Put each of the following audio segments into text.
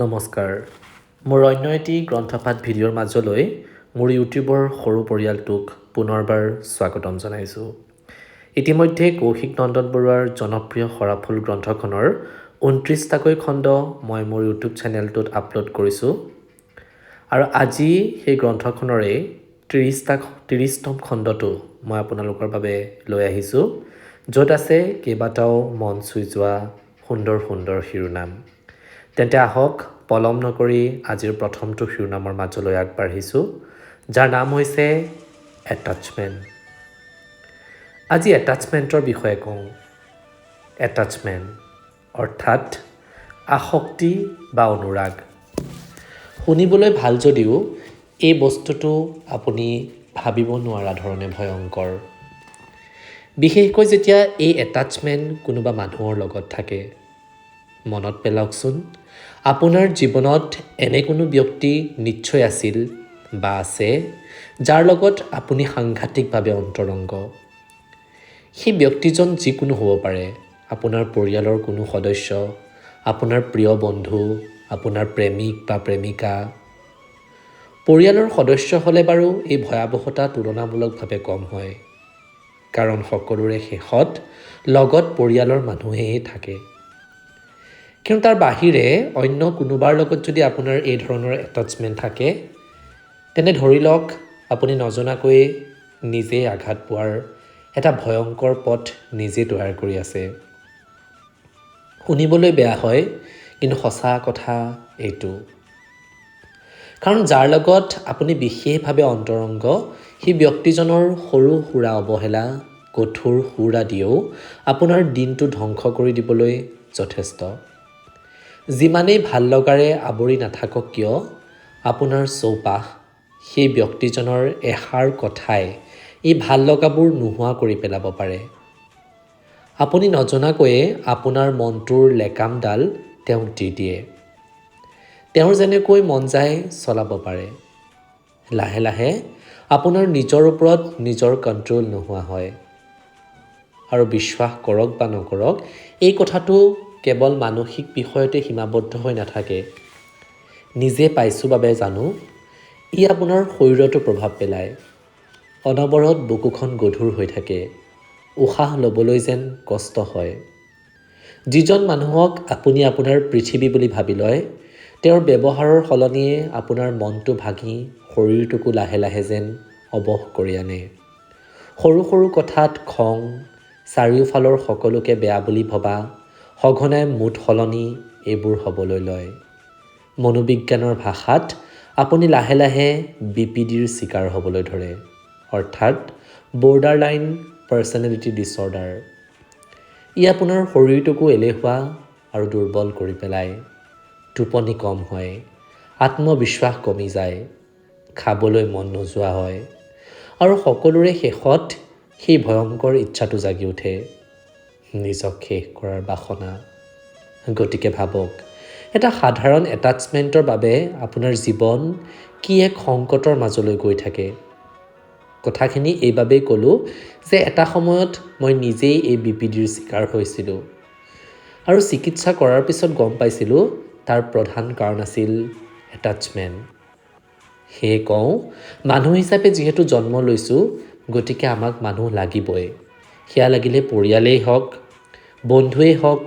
নমস্কাৰ মোৰ অন্য এটি গ্ৰন্থপাঠ ভিডিঅ'ৰ মাজলৈ মোৰ ইউটিউবৰ সৰু পৰিয়ালটোক পুনৰবাৰ স্বাগতম জনাইছোঁ। ইতিমধ্যে কৌশিক নন্দন বৰুৱাৰ জনপ্ৰিয় সৰাফুল গ্ৰন্থখনৰ ২৯টাকৈ খণ্ড মই মোৰ ইউটিউব চেনেলটোত আপলোড কৰিছোঁ আৰু আজি সেই গ্ৰন্থখনৰে ৩০তম খণ্ডটো মই আপোনালোকৰ বাবে লৈ আহিছোঁ, য'ত আছে কেইবাটাও মন চুই যোৱা সুন্দৰ সুন্দৰ শিৰোনাম। তেন্তে আহক পলম নকৰি আজিৰ প্ৰথমটো শিৰোনামৰ মাজলৈ আগবাঢ়িছোঁ, যাৰ নাম হৈছে এটাচমেণ্ট। আজি এটাচমেণ্টৰ বিষয়ে কওঁ। এটাচমেণ্ট অৰ্থাৎ আসক্তি বা অনুৰাগ। শুনিবলৈ ভাল যদিও এই বস্তুটো আপুনি ভাবিব নোৱাৰা ধৰণে ভয়ংকৰ। বিশেষকৈ যেতিয়া এই এটাচমেণ্ট কোনোবা মানুহৰ লগত থাকে। মনত পেলাওকচোন, আপোনাৰ জীৱনত এনে কোনো ব্যক্তি নিশ্চয় আছিল বা আছে যাৰ লগত আপুনি সাংঘাতিকভাৱে অন্তৰংগ। সেই ব্যক্তিজন যিকোনো হ'ব পাৰে, আপোনাৰ পৰিয়ালৰ কোনো সদস্য, আপোনাৰ প্ৰিয় বন্ধু, আপোনাৰ প্ৰেমিক বা প্ৰেমিকা। পৰিয়ালৰ সদস্য হ'লে বাৰু এই ভয়াৱহতা তুলনামূলকভাৱে কম হয়, কাৰণ সকলোৰে শেষত লগত পৰিয়ালৰ মানুহেই থাকে। কিন্তু তাৰ বাহিৰে অন্য কোনোবাৰ লগত যদি আপোনাৰ এই ধৰণৰ এটাচমেণ্ট থাকে, তেনে ধৰি লওক আপুনি নজনাকৈয়ে নিজেই আঘাত পোৱাৰ এটা ভয়ংকৰ পথ নিজে তৈয়াৰ কৰি আছে। শুনিবলৈ বেয়া হয়, কিন্তু সঁচা কথা এইটো। কাৰণ যাৰ লগত আপুনি বিশেষভাৱে অন্তৰংগ, সেই ব্যক্তিজনৰ সৰু সুৰা অৱহেলা, কঠোৰ সুৰ আদিও আপোনাৰ দিনটো ধ্বংস কৰি দিবলৈ যথেষ্ট। যিমানেই ভাল লগাৰে আৱৰি নাথাকক কিয়, আপোনাৰ চৌপাশ সেই ব্যক্তিজনৰ এষাৰ কথাই এই ভাল লগাবোৰ নোহোৱা কৰি পেলাব পাৰে। আপুনি নজনাকৈয়ে আপোনাৰ মনটোৰ লেকামডাল তেওঁক দি দিয়ে। তেওঁৰ যেনেকৈ মন যায় চলাব পাৰে। লাহে লাহে আপোনাৰ নিজৰ ওপৰত নিজৰ কণ্ট্ৰল নোহোৱা হয়। আৰু বিশ্বাস কৰক বা নকৰক, এই কথাটো কেৱল মানসিক বিষয়তে সীমাবদ্ধ হৈ নাথাকে। নিজে পাইছোঁ বাবে জানো, ই আপোনাৰ শৰীৰতো প্ৰভাৱ পেলায়। অনবৰত বুকুখন গধুৰ হৈ থাকে, উশাহ ল'বলৈ যেন কষ্ট হয়। যিজন মানুহক আপুনি আপোনাৰ পৃথিৱী বুলি ভাবি লয়, তেওঁৰ ব্যৱহাৰৰ সলনিয়ে আপোনাৰ মনটো ভাঙি শৰীৰটোকো লাহে লাহে যেন অৱশ কৰি আনে। সৰু সৰু কথাত খং, চাৰিওফালৰ সকলোকে বেয়া বুলি ভবা, সঘনাই মুড সলনি এইবোৰ হ'বলৈ লয়। মনোবিজ্ঞানৰ ভাষাত আপুনি লাহে লাহে BPDৰ চিকাৰ হ'বলৈ ধৰে, অৰ্থাৎ বৰ্ডাৰলাইন পাৰ্চনেলিটি ডিছঅৰ্ডাৰ। ই আপোনাৰ শৰীৰটোকো এলেহুৱা আৰু দুৰ্বল কৰি পেলায়। টোপনি কম হয়, আত্মবিশ্বাস কমি যায়, খাবলৈ মন নোযোৱা হয় আৰু সকলোৰে শেষত সেই ভয়ংকৰ ইচ্ছাটো জাগি উঠে, নিজক শেষ কৰাৰ বাসনা। গতিকে ভাবক, এটা সাধাৰণ এটাচমেণ্টৰ বাবে আপোনাৰ জীৱন কি এক সংকটৰ মাজলৈ গৈ থাকে। কথাখিনি এইবাবেই ক'লোঁ যে এটা সময়ত মই নিজেই এই BPDৰ চিকাৰ হৈছিলোঁ আৰু চিকিৎসা কৰাৰ পিছত গম পাইছিলোঁ তাৰ প্ৰধান কাৰণ আছিল এটাচমেণ্ট। সেয়ে কওঁ, মানুহ হিচাপে যিহেতু জন্ম লৈছোঁ, গতিকে আমাক মানুহ লাগিবই। সেয়া লাগিলে পৰিয়ালেই হওক, বন্ধুৱেই হওক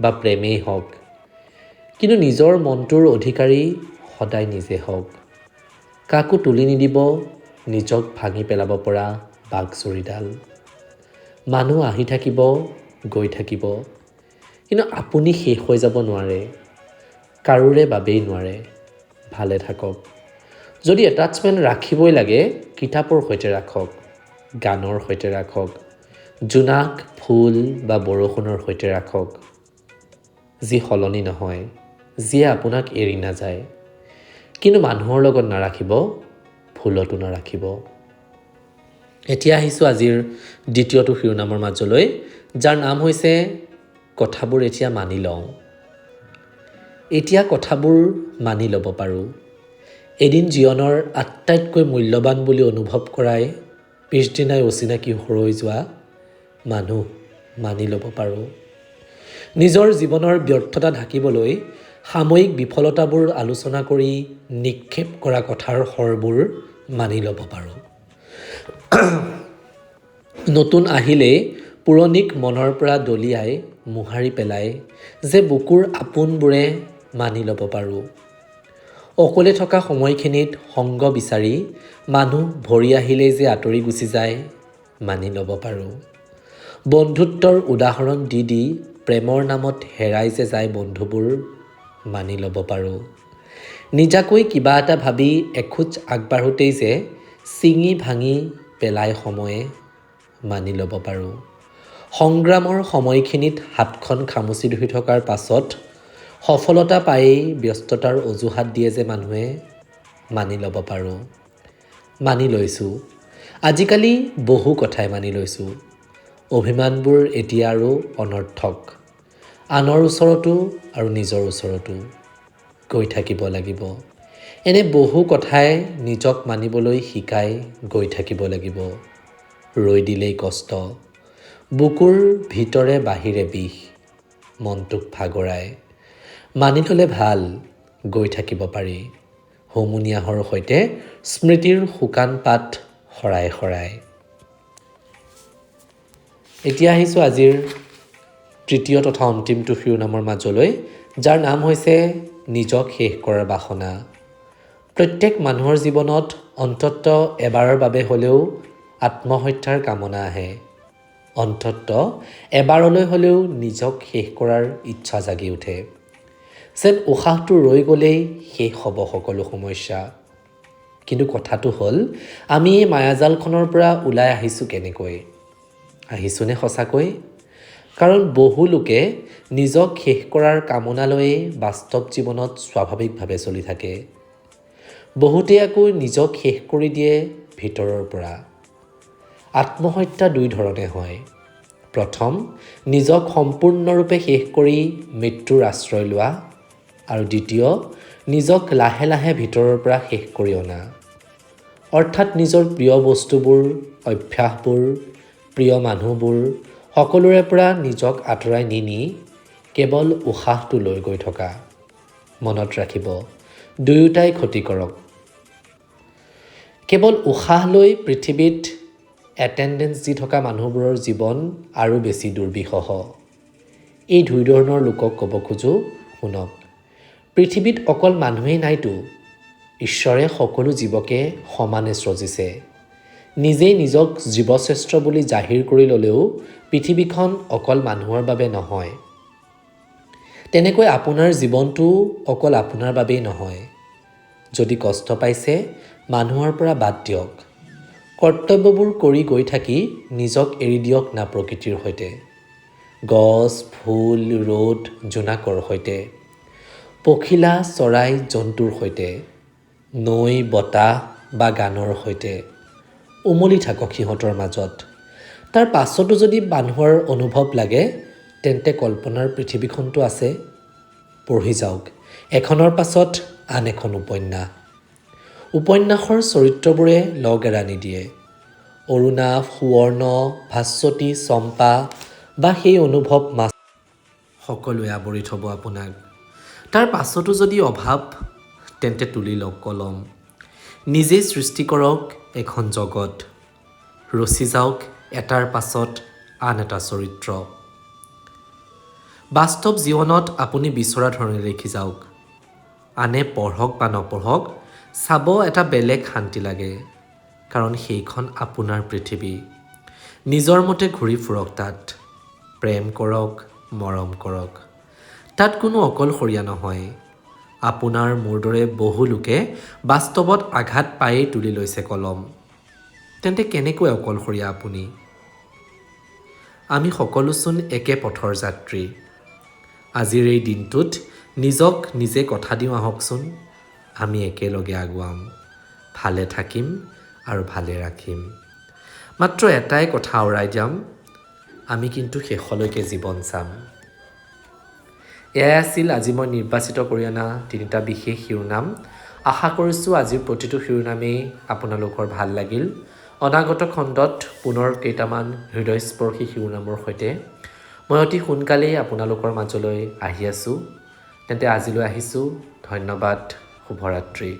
বা প্ৰেমেই হওক। কিন্তু নিজৰ মনটোৰ অধিকাৰী সদায় নিজে হওক। কাকো তুলি নিদিব নিজক ভাঙি পেলাব পৰা বাঘজৰীডাল। মানুহ আহি থাকিব, গৈ থাকিব, কিন্তু আপুনি শেষ হৈ যাব নোৱাৰে। কাৰোৰে বাবেই নোৱাৰে। ভালে থাকক। যদি এটাচমেণ্ট ৰাখিবই লাগে, কিতাপৰ সৈতে ৰাখক, গানৰ সৈতে ৰাখক, জোনাক, ফুল বা বৰষুণৰ সৈতে ৰাখক। যি সলনি নহয়, যিয়ে আপোনাক এৰি নাযায়। কিন্তু মানুহৰ লগত নাৰাখিব, ভুলতো নাৰাখিব। এতিয়া আহিছোঁ আজিৰ দ্বিতীয়টো শিৰোনামৰ মাজলৈ, যাৰ নাম হৈছে কথাবোৰ এতিয়া মানি লওঁ। এতিয়া কথাবোৰ মানি ল'ব পাৰোঁ। এদিন জীৱনৰ আটাইতকৈ মূল্যৱান বুলি অনুভৱ কৰাই পিছদিনাই অচিনাকি হৈ যোৱা মানুহ মানি ল'ব পাৰোঁ। নিজৰ জীৱনৰ ব্যৰ্থতা ঢাকিবলৈ সাময়িক বিফলতাবোৰ আলোচনা কৰি নিক্ষেপ কৰা কথাৰ সৰবোৰ মানি ল'ব পাৰোঁ। নতুন আহিলে পুৰণিক মনৰ পৰা দলিয়াই মোহাৰি পেলাই যে বুকুৰ আপোনবোৰে মানি ল'ব পাৰোঁ। অকলে থকা সময়খিনিত সংগ বিচাৰি মানুহ ভৰি আহিলেই যে আঁতৰি গুচি যায় মানি ল'ব পাৰোঁ। বন্ধুত্বৰ উদাহৰণ দি দি প্ৰেমৰ নামত হেৰাই যে যায় বন্ধুবোৰ মানি ল'ব পাৰোঁ। নিজাকৈ কিবা এটা ভাবি এখোজ আগবাঢ়োতেই যে ছিঙি ভাঙি পেলাই সময়ে মানি ল'ব পাৰোঁ। সংগ্ৰামৰ সময়খিনিত হাতখন খামুচি ধৰি থকাৰ পাছত সফলতা পায়েই ব্যস্ততাৰ অজুহাত দিয়ে যে মানুহে মানি ল'ব পাৰোঁ। মানি লৈছোঁ। আজিকালি বহু কথাই মানি লৈছোঁ। অভিমানবোৰ এতিয়া আৰু অনৰ্থক। আনৰ ওচৰতো আৰু নিজৰ ওচৰতো গৈ থাকিব লাগিব। এনে বহু কথাই নিজক মানিবলৈ শিকাই গৈ থাকিব লাগিব। ৰৈ দিলেই কষ্ট, বুকুৰ ভিতৰে বাহিৰে বিষ, মনটোক ভাগৰাই। মানি ল'লে ভাল, গৈ থাকিব পাৰি হুমুনিয়াহৰ সৈতে স্মৃতিৰ শুকান পাত শৰাই শৰাই। এতিয়া আহিছোঁ আজিৰ তৃতীয় তথা অন্তিমটো শিৰোনামৰ মাজলৈ, যাৰ নাম হৈছে নিজক শেষ কৰাৰ বাসনা। প্ৰত্যেক মানুহৰ জীৱনত অন্ততঃ এবাৰৰ বাবে হ'লেও আত্মহত্যাৰ কামনা আহে। অন্ততঃ এবাৰলৈ হ'লেও নিজক শেষ কৰাৰ ইচ্ছা জাগি উঠে। যেন উশাহটো ৰৈ গ'লেই শেষ হ'ব সকলো সমস্যা। কিন্তু কথাটো হ'ল, আমি এই মায়াজালখনৰ পৰা ওলাই আহিছোঁ কেনেকৈ? আহিছোঁনে সঁচাকৈ? কাৰণ বহু লোকে নিজক শেষ কৰাৰ কামনা লৈয়ে বাস্তৱ জীৱনত স্বাভাৱিকভাৱে চলি থাকে। বহুতে আকৌ নিজক শেষ কৰি দিয়ে ভিতৰৰ পৰা। আত্মহত্যা দুই ধৰণে হয়। প্ৰথম, নিজক সম্পূৰ্ণৰূপে শেষ কৰি মৃত্যুৰ আশ্ৰয় লোৱা, আৰু দ্বিতীয়, নিজক লাহে লাহে ভিতৰৰ পৰা শেষ কৰি অনা। অৰ্থাৎ নিজৰ প্ৰিয় বস্তুবোৰ, অভ্যাসবোৰ, প্ৰিয় মানুহবোৰ সকলোৰে পৰা নিজক আঁতৰাই নি কেৱল উশাহটো লৈ গৈ থকা। মনত ৰাখিব, দুয়োটাই ক্ষতিকাৰক। কেৱল উশাহ লৈ পৃথিৱীত এটেণ্ডেঞ্চ দি থকা মানুহবোৰৰ জীৱন আৰু বেছি দুৰ্বিষহ। এই দুই ধৰণৰ লোকক ক'ব খোজোঁ, শুনক। পৃথিৱীত অকল মানুহেই নাইতো, ঈশ্বৰে সকলো জীৱকে সমানে সৃজিছে। নিজেই নিজক জীৱশ্ৰেষ্ঠ বুলি জাহিৰ কৰি ল'লেও পৃথিৱীখন অকল মানুহৰ বাবে নহয়। তেনেকৈ আপোনাৰ জীৱনটো অকল আপোনাৰ বাবেই নহয়। যদি কষ্ট পাইছে, মানুহৰ পৰা বাদ দিয়ক। কৰ্তব্যবোৰ কৰি গৈ থাকি নিজক এৰি দিয়ক না প্ৰকৃতিৰ সৈতে, গছ, ফুল, ৰ'দ, জোনাকৰ সৈতে, পখিলা, চৰাই, জন্তুৰ সৈতে, নৈ, বতাহ বা গানৰ সৈতে। উমলি থাকক সিহঁতৰ মাজত। তাৰ পাছতো যদি মানুহৰ অনুভৱ লাগে, তেন্তে কল্পনাৰ পৃথিৱীখনটো আছে। পঢ়ি যাওক এখনৰ পাছত আন এখন উপন্যাস। উপন্যাসৰ চৰিত্ৰবোৰে লগ এৰা নিদিয়ে। অৰুণা, সুৱৰ্ণ, ভাস্বতী, চম্পা বা সেই অনুভৱ মাছ সকলোৱে আৱৰি থ'ব আপোনাক। তাৰ পাছতো যদি অভাৱ, তেন্তে তুলি লওক কলম। নিজেই সৃষ্টি কৰক এখন জগত। ৰচি যাওক এটাৰ পাছত আন এটা চৰিত্ৰ। বাস্তৱ জীৱনত আপুনি বিচৰা ধৰণে লিখি যাওক। আনে পঢ়ক বা নপঢ়ক, চাব এটা বেলেগ শান্তি লাগে। কাৰণ সেইখন আপোনাৰ পৃথিৱী। নিজৰ মতে ঘূৰি ফুৰক তাত। প্ৰেম কৰক, মৰম কৰক। তাত কোনো অকলশৰীয়া নহয়। আপোনাৰ মোৰ দৰে বহু লোকে বাস্তৱত আঘাত পায়েই তুলি লৈছে কলম। তেন্তে কেনেকৈ অকলশৰীয়া আপুনি? আমি সকলোচোন একে পথৰ যাত্ৰী। আজিৰ এই দিনটোত নিজক নিজে কথা দিওঁ আহকচোন, আমি একেলগে আগুৱাম, ভালে থাকিম আৰু ভালে ৰাখিম। মাত্ৰ এটাই কথা আওৰাই যাম, আমি কিন্তু শেষলৈকে জীৱন চাম। এয়াই আছিল আজি মই নিৰ্বাচিত কৰি অনা 3টা বিশেষ শিৰোনাম। আশা কৰিছোঁ আজিৰ প্ৰতিটো শিৰোনামেই আপোনালোকৰ ভাল লাগিল। অনাগত খণ্ডত পুনৰ কেইটামান হৃদয়স্পৰ্শী শিৰোনামৰ সৈতে মই অতি সোনকালেই আপোনালোকৰ মাজলৈ আহি আছোঁ। তেন্তে আজিলৈ আহিছোঁ। ধন্যবাদ। শুভৰাত্ৰি।